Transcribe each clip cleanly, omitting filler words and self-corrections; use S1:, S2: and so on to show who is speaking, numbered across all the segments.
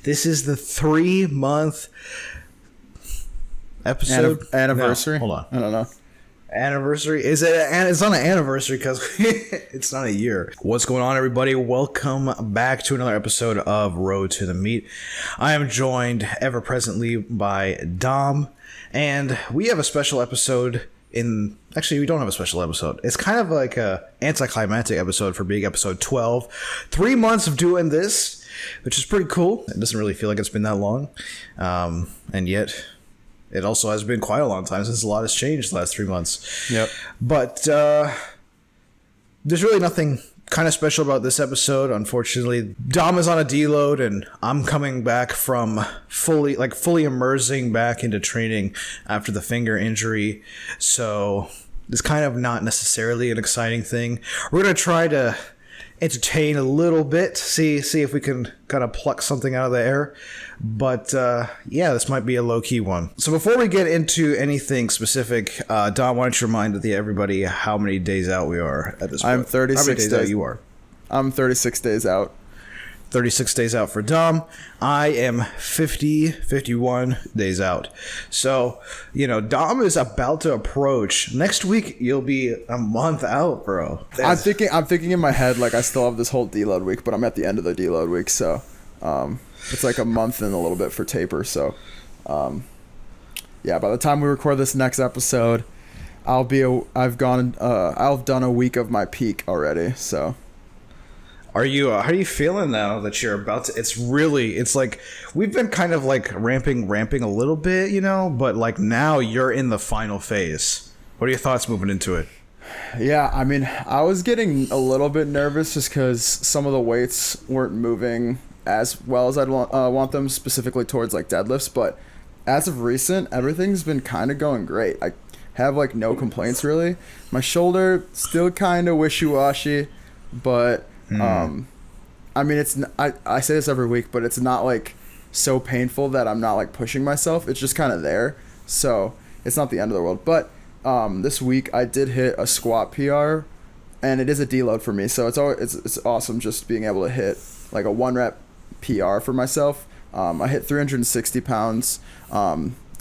S1: This is the 3-month episode
S2: anniversary.
S1: No, hold on,
S2: I don't know.
S1: Anniversary? Is it? It's not an anniversary because it's not a year. What's going on, everybody? Welcome back to another episode of Road to the Meat. I am joined ever presently by Dom, and we have a special episode. Actually, we don't have a special episode. It's kind of like a anticlimactic episode for being episode 12. 3 months of doing this, which is pretty cool. It doesn't really feel like it's been that long, and yet it also has been quite a long time since a lot has changed the last 3 months.
S2: Yep.
S1: But there's really nothing kind of special about this episode. Unfortunately, Dom is on a deload, and I'm coming back from fully immersing back into training after the finger injury. So it's kind of not necessarily an exciting thing. We're gonna try to entertain a little bit, see if we can kind of pluck something out of the air. But yeah, this might be a low-key one. So before we get into anything specific, Don, why don't you remind everybody how many days out we are at this point?
S2: I'm 36
S1: how many days out you are?
S2: I'm 36 days out.
S1: 36 days out for Dom. I am 51 days out. So, Dom is about to approach. Next week, you'll be a month out, bro.
S2: I'm thinking in my head, like, I still have this whole deload week, but I'm at the end of the deload week, so it's like a month and a little bit for taper. So, yeah, by the time we record this next episode, I'll have done a week of my peak already, so.
S1: How are you feeling now that you're about to? It's like we've been kind of like ramping a little bit, but like now you're in the final phase. What are your thoughts moving into it?
S2: Yeah, I mean, I was getting a little bit nervous just because some of the weights weren't moving as well as I'd want them, specifically towards like deadlifts. But as of recent, everything's been kind of going great. I have like no complaints really. My shoulder still kind of wishy-washy, but I mean, I say this every week, but it's not like so painful that I'm not like pushing myself. It's just kind of there. So it's not the end of the world. But this week I did hit a squat PR, and it is a deload for me. So it's awesome just being able to hit like a 1 rep PR for myself. I hit 360 pounds.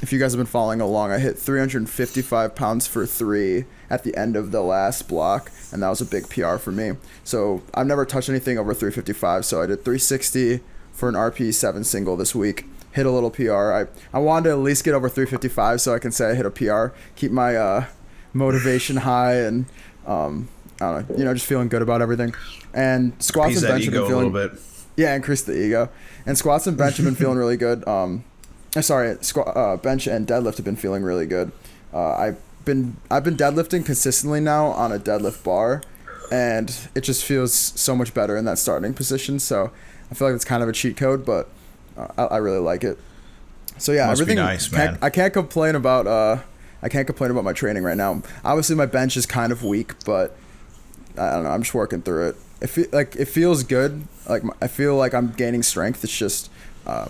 S2: If you guys have been following along, I hit 355 pounds for 3 at the end of the last block, and that was a big PR for me. So I've never touched anything over 355, so I did 360 for an RP7 single this week. Hit a little PR. I wanted to at least get over 355 so I can say I hit a PR, keep my motivation high, and I don't know, just feeling good about everything. And squats and bench have been feeling a little bit. Yeah, increase the ego. And squats and bench have been feeling really good. Bench and deadlift have been feeling really good. I've been deadlifting consistently now on a deadlift bar, and it just feels so much better in that starting position. So I feel like it's kind of a cheat code, but I really like it. So yeah,
S1: Must
S2: everything.
S1: Be nice, man.
S2: I can't complain about my training right now. Obviously, my bench is kind of weak, but I don't know. I'm just working through it. It feels good. Like I feel like I'm gaining strength. It's just I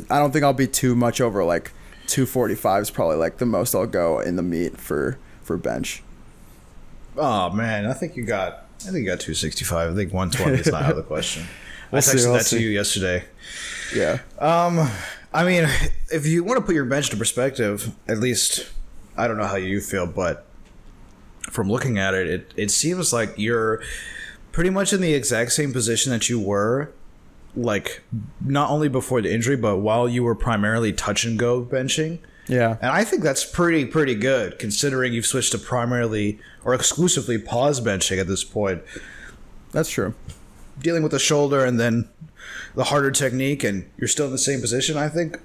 S2: don't think I'll be too much over like 245 is probably like the most I'll go in the meet for bench.
S1: Oh man, I think you got 265. I think 120 is not out of the question. I texted that to you yesterday.
S2: Yeah.
S1: I mean, if you want to put your bench to perspective, at least I don't know how you feel, but from looking at it, it seems like you're pretty much in the exact same position that you were, like not only before the injury, but while you were primarily touch and go benching.
S2: Yeah.
S1: And I think that's pretty good considering you've switched to primarily or exclusively pause benching at this point.
S2: That's true.
S1: Dealing with the shoulder and then the harder technique, and you're still in the same position. I think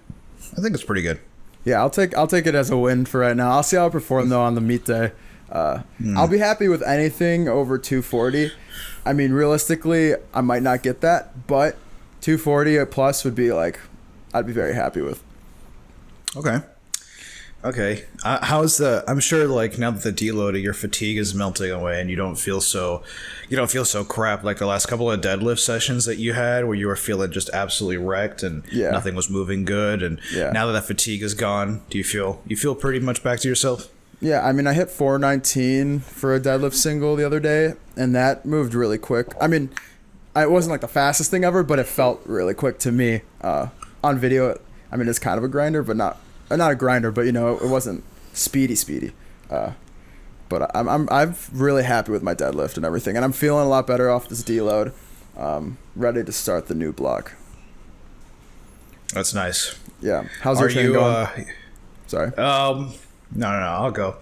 S1: it's pretty good.
S2: Yeah, I'll take it as a win for right now. I'll see how I perform though on the meet day. I'll be happy with anything over 240. I mean, realistically, I might not get that, but 240 plus would be like, I'd be very happy with.
S1: Okay. I'm sure like now that the deload, your fatigue is melting away and you don't feel so crap like the last couple of deadlift sessions that you had where you were feeling just absolutely wrecked and nothing was moving good. And now that fatigue is gone, do you feel pretty much back to yourself?
S2: Yeah, I mean, I hit 419 for a deadlift single the other day, and that moved really quick. I mean, it wasn't like the fastest thing ever, but it felt really quick to me. On video, I mean, it's kind of a grinder, but not a grinder, but it wasn't speedy. But I'm really happy with my deadlift and everything, and I'm feeling a lot better off this deload. Ready to start the new block.
S1: That's nice.
S2: Yeah. How's your training going? Sorry.
S1: No, I'll go.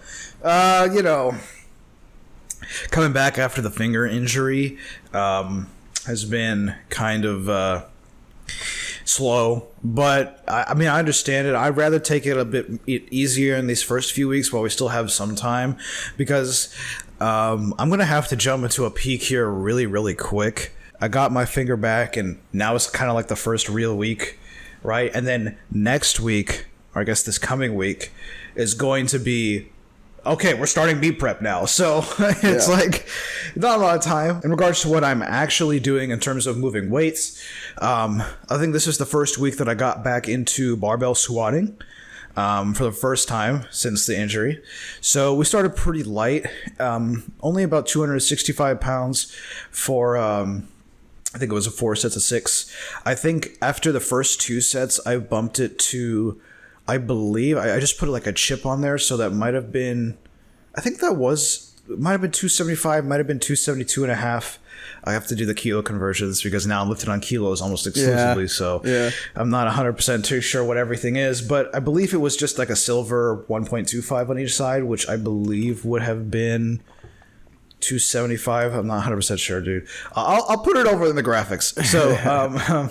S1: Coming back after the finger injury has been kind of slow, but I mean, I understand it. I'd rather take it a bit easier in these first few weeks while we still have some time, because I'm gonna have to jump into a peak here really, really quick. I got my finger back, and now it's kind of like the first real week, right? And then next week, or I guess this coming week, is going to be okay. We're starting meet prep now, so it's like not a lot of time in regards to what I'm actually doing in terms of moving weights. I think this is the first week that I got back into barbell squatting for the first time since the injury. So we started pretty light, only about 265 pounds for I think it was 4 sets of 6. I think after the first 2 sets, I bumped it to, I believe, I just put like a chip on there, so that might have been, I think that might have been 275, might have been 272 and a half. I have to do the kilo conversions because now I'm lifted on kilos almost exclusively, so I'm not 100% too sure what everything is, but I believe it was just like a silver 1.25 on each side, which I believe would have been 275. I'm not 100% sure, dude. I'll put it over in the graphics. So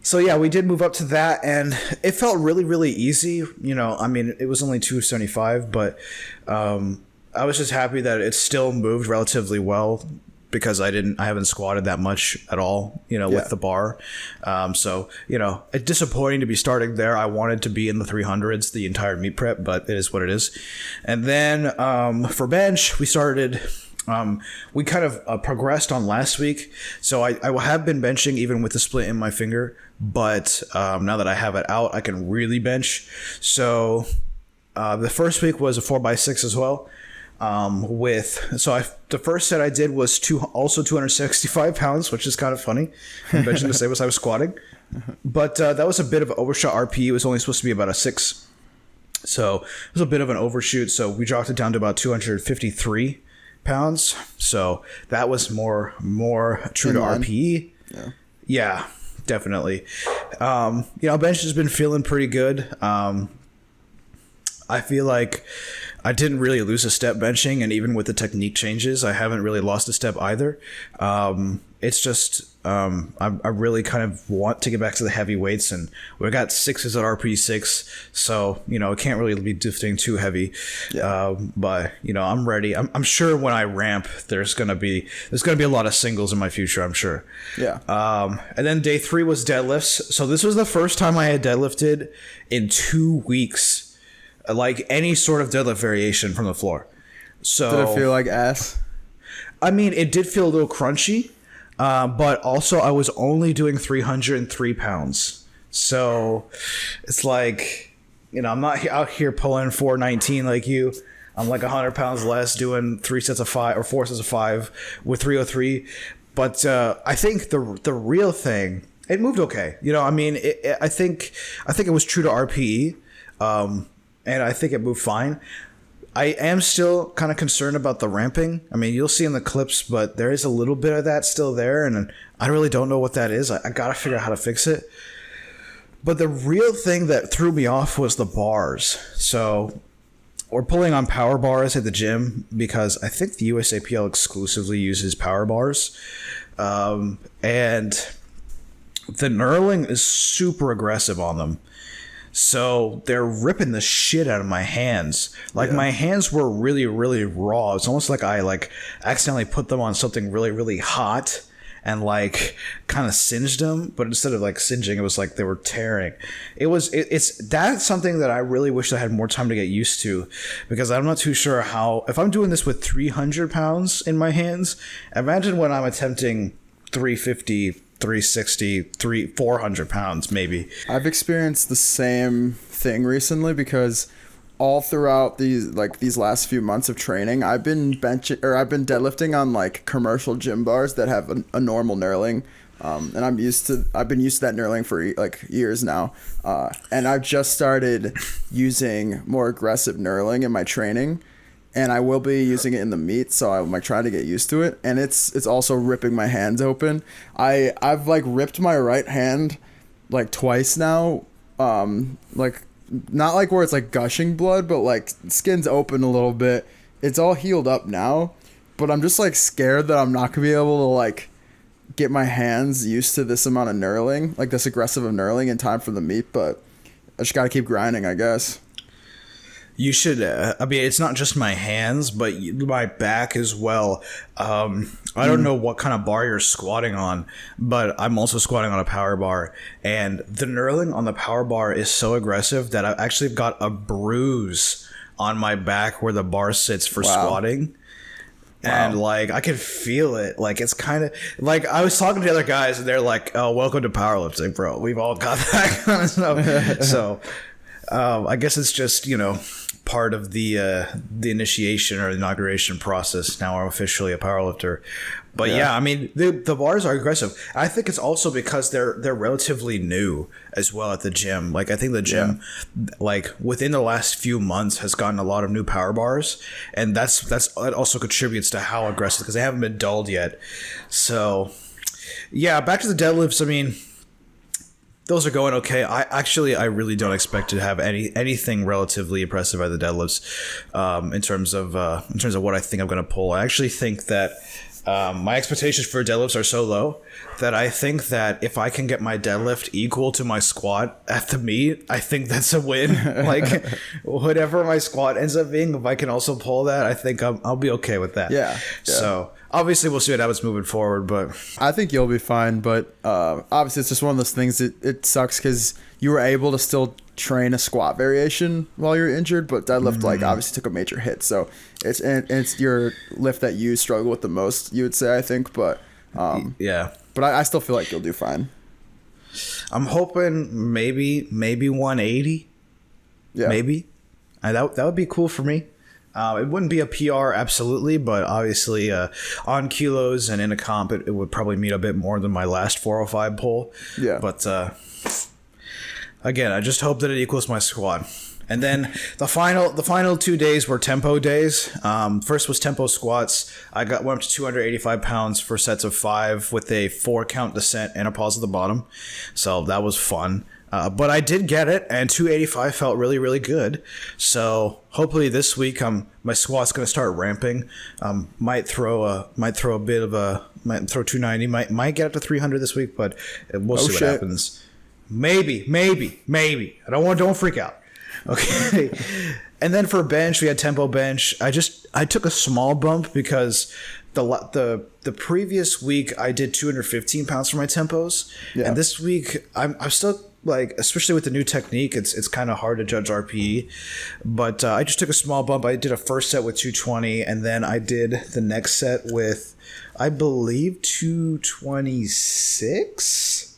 S1: so yeah, we did move up to that, and it felt really, really easy. I mean, it was only 275, but I was just happy that it still moved relatively well, because I haven't squatted that much at all, with the bar. So, it's disappointing to be starting there. I wanted to be in the 300s the entire meet prep, but it is what it is. And then for bench, we started, we kind of progressed on last week. So I have been benching even with the split in my finger, but now that I have it out, I can really bench. So the first week was a 4x6 as well. The first set I did was also 265 pounds, which is kind of funny. I'm benching the same as I was squatting, but that was a bit of an overshot RPE. It was only supposed to be about a 6, so it was a bit of an overshoot. So we dropped it down to about 253 pounds. So that was more true to RPE. Yeah, definitely. Bench has been feeling pretty good. I feel like I didn't really lose a step benching, and even with the technique changes, I haven't really lost a step either. It's just I really kind of want to get back to the heavy weights, and we got 6s at RP6, so it can't really be lifting too heavy. But I'm ready. I'm sure when I ramp, there's gonna be a lot of singles in my future, I'm sure. And then day 3 was deadlifts. So this was the first time I had deadlifted in 2 weeks, like any sort of deadlift variation from the floor. So
S2: did it feel like ass?
S1: I mean, it did feel a little crunchy, but also I was only doing 303 pounds. So it's like, I'm not out here pulling 419 like you. I'm like 100 pounds less, doing 3 sets of 5 or 4 sets of 5 with 303. But I think the real thing, it moved okay. I mean, I think it was true to RPE. And I think it moved fine. I am still kind of concerned about the ramping. I mean, you'll see in the clips, but there is a little bit of that still there, and I really don't know what that is. I got to figure out how to fix it. But the real thing that threw me off was the bars. So we're pulling on power bars at the gym because I think the USAPL exclusively uses power bars. And the knurling is super aggressive on them. So they're ripping the shit out of my hands. Like my hands were really, really raw. It's almost like I accidentally put them on something really, really hot and kind of singed them. But instead of singeing, it was like they were tearing. That's something that I really wish I had more time to get used to, because I'm not too sure if I'm doing this with 300 pounds in my hands, imagine when I'm attempting 350, 360, 400 pounds maybe.
S2: I've experienced the same thing recently because all throughout these last few months of training, I've been deadlifting on like commercial gym bars that have a normal knurling. And I've been used to that knurling for like years now. And I've just started using more aggressive knurling in my training, and I will be using it in the meet. So I'm like trying to get used to it. And it's also ripping my hands open. I've like ripped my right hand like twice now. Like not like where it's like gushing blood, but like skin's open a little bit. It's all healed up now, but I'm just like scared that I'm not gonna be able to like get my hands used to this amount of knurling, like this aggressive of knurling in time for the meet. But I just gotta keep grinding, I guess.
S1: You should, I mean, it's not just my hands, but my back as well. I don't know what kind of bar you're squatting on, but I'm also squatting on a power bar. And the knurling on the power bar is so aggressive that I've actually got a bruise on my back where the bar sits for squatting. And like I can feel it. Like it's kind of like I was talking to the other guys and they're like, "Oh, welcome to powerlifting, bro. We've all got that kind of stuff." So I guess it's just, you know, part of the initiation or inauguration process. Now I'm officially a powerlifter. But yeah, I mean the bars are aggressive. I think it's also because they're relatively new as well at the gym. Like I think the gym, like within the last few months, has gotten a lot of new power bars, and that also contributes to how aggressive, because they haven't been dulled yet. So yeah, back to the deadlifts. I mean, those are going okay. I really don't expect to have anything relatively impressive by the deadlifts, in terms of what I think I'm going to pull. I actually think that my expectations for deadlifts are so low that I think that if I can get my deadlift equal to my squat at the meet, I think that's a win. Like whatever my squat ends up being, if I can also pull that, I think I'll be okay with that.
S2: Yeah.
S1: So obviously we'll see what happens moving forward, but
S2: I think you'll be fine. But obviously it's just one of those things that it sucks because you were able to still train a squat variation while you're injured, but deadlift like obviously took a major hit. So it's your lift that you struggle with the most, you would say, I think. But
S1: yeah.
S2: But I still feel like you'll do fine.
S1: I'm hoping maybe 180. Yeah. Maybe. That would be cool for me. It wouldn't be a PR, absolutely, but obviously on kilos and in a comp, it would probably meet a bit more than my last 405 pull. Yeah. But again, I just hope that it equals my squat. And then the final 2 days were tempo days. First was tempo squats. I went up to 285 pounds for sets of 5 with a 4 count descent and a pause at the bottom. So that was fun. But I did get it, and 285 felt really, really good. So hopefully this week, my squat's going to start ramping. Might throw 290. Might get up to 300 this week, but we'll see what happens. Maybe. Don't freak out. Okay. And then for bench, we had tempo bench. I took a small bump because the previous week I did 215 pounds for my tempos, and this week I'm still, like, especially with the new technique, it's kind of hard to judge RPE, but I just took a small bump. I did a first set with 220, and then I did the next set with, I believe, 226.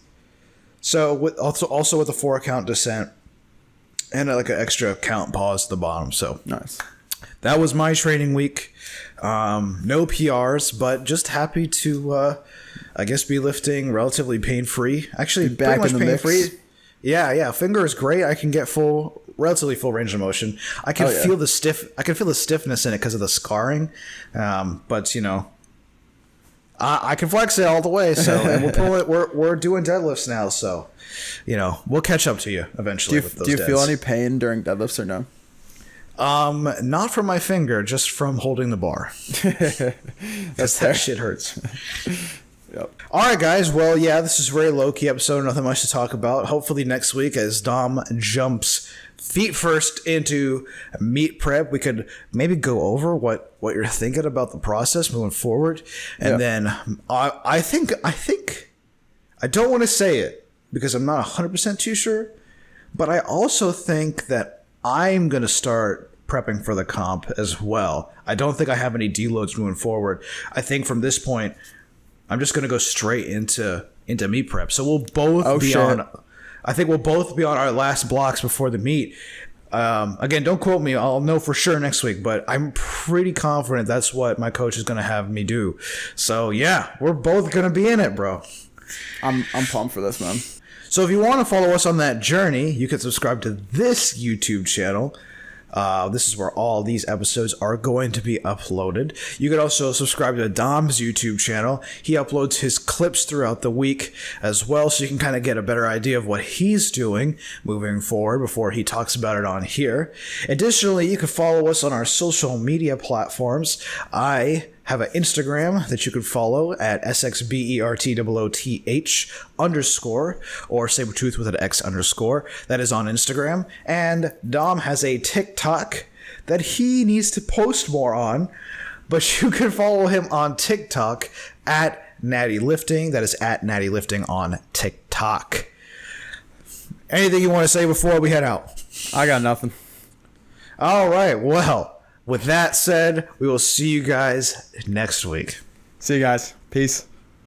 S1: So with also with a 4 count descent and like an extra count pause at the bottom. So
S2: nice.
S1: That was my training week. No PRs, but just happy to, I guess, be lifting relatively pain-free. Actually, pretty much pain-free. Yeah. Finger is great. I can get relatively full range of motion. I can feel the stiffness in it because of the scarring. But you know, I can flex it all the way. So and we'll pull it. We're doing deadlifts now. So, you know, we'll catch up to you eventually.
S2: Do you feel any pain during deadlifts or no?
S1: Not from my finger, just from holding the bar. That shit hurts. Yep. All right, guys. Well, yeah, this is a very low-key episode. Nothing much to talk about. Hopefully next week, as Dom jumps feet first into meet prep, we could maybe go over what you're thinking about the process moving forward. And then I think I don't want to say it because I'm not 100% too sure, but I also think that I'm going to start prepping for the comp as well. I don't think I have any deloads moving forward. I think from this point, I'm just going to go straight into meet prep. So we'll both I think we'll both be on our last blocks before the meet. Again, don't quote me. I'll know for sure next week, but I'm pretty confident that's what my coach is going to have me do. So yeah, we're both going to be in it, bro.
S2: I'm pumped for this, man.
S1: So if you want to follow us on that journey, you can subscribe to this YouTube channel. This is where all these episodes are going to be uploaded. You can also subscribe to Dom's YouTube channel. He uploads his clips throughout the week as well, so you can kind of get a better idea of what he's doing moving forward before he talks about it on here. Additionally, you can follow us on our social media platforms. I have an Instagram that you can follow at sxbertooth_ or sxbertooth with an X_. That is on Instagram. And Dom has a TikTok that he needs to post more on, but you can follow him on TikTok at Natty Lifting. That is at Natty Lifting on TikTok. Anything you want to say before we head out?
S2: I got nothing.
S1: All right. Well, with that said, we will see you guys next week.
S2: See you guys. Peace.